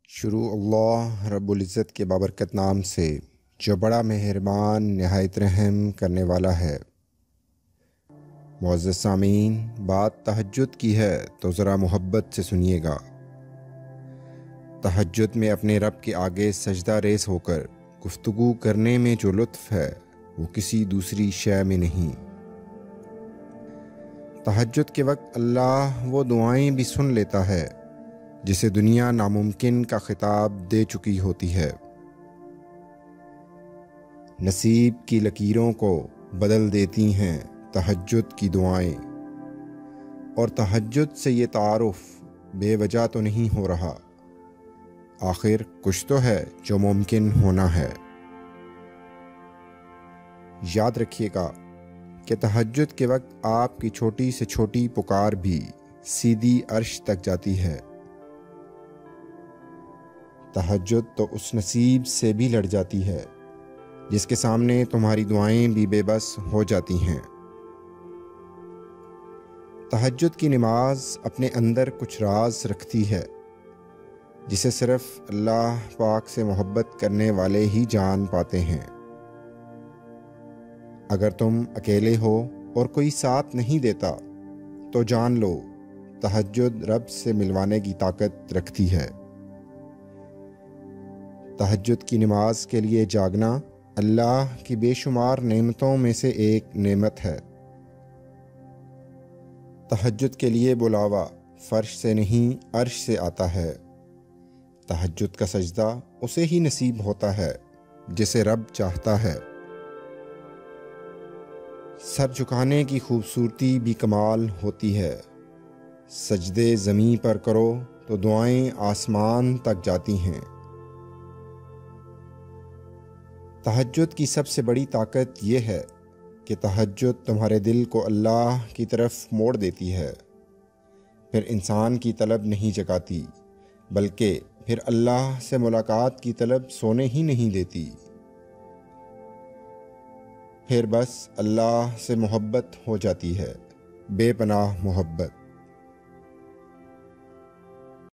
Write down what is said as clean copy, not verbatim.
شروع اللہ رب العزت کے بابرکت نام سے جو بڑا مہربان نہایت رحم کرنے والا ہے۔ معزز سامعین، بات تہجد کی ہے تو ذرا محبت سے سنیے گا۔ تہجد میں اپنے رب کے آگے سجدہ ریز ہو کر گفتگو کرنے میں جو لطف ہے وہ کسی دوسری شے میں نہیں۔ تہجد کے وقت اللہ وہ دعائیں بھی سن لیتا ہے جسے دنیا ناممکن کا خطاب دے چکی ہوتی ہے۔ نصیب کی لکیروں کو بدل دیتی ہیں تہجد کی دعائیں، اور تہجد سے یہ تعارف بے وجہ تو نہیں ہو رہا، آخر کچھ تو ہے جو ممکن ہونا ہے۔ یاد رکھیے گا کہ تہجد کے وقت آپ کی چھوٹی سے چھوٹی پکار بھی سیدھی عرش تک جاتی ہے۔ تہجد تو اس نصیب سے بھی لڑ جاتی ہے جس کے سامنے تمہاری دعائیں بھی بے بس ہو جاتی ہیں۔ تہجد کی نماز اپنے اندر کچھ راز رکھتی ہے جسے صرف اللہ پاک سے محبت کرنے والے ہی جان پاتے ہیں۔ اگر تم اکیلے ہو اور کوئی ساتھ نہیں دیتا تو جان لو تہجد رب سے ملوانے کی طاقت رکھتی ہے۔ تہجد کی نماز کے لیے جاگنا اللہ کی بے شمار نعمتوں میں سے ایک نعمت ہے۔ تہجد کے لیے بلاوا فرش سے نہیں عرش سے آتا ہے۔ تہجد کا سجدہ اسے ہی نصیب ہوتا ہے جسے رب چاہتا ہے۔ سر جھکانے کی خوبصورتی بھی کمال ہوتی ہے۔ سجدے زمیں پر کرو تو دعائیں آسمان تک جاتی ہیں۔ تہجد کی سب سے بڑی طاقت یہ ہے کہ تہجد تمہارے دل کو اللہ کی طرف موڑ دیتی ہے، پھر انسان کی طلب نہیں جگاتی بلکہ پھر اللہ سے ملاقات کی طلب سونے ہی نہیں دیتی۔ پھر بس اللہ سے محبت ہو جاتی ہے، بے پناہ محبت۔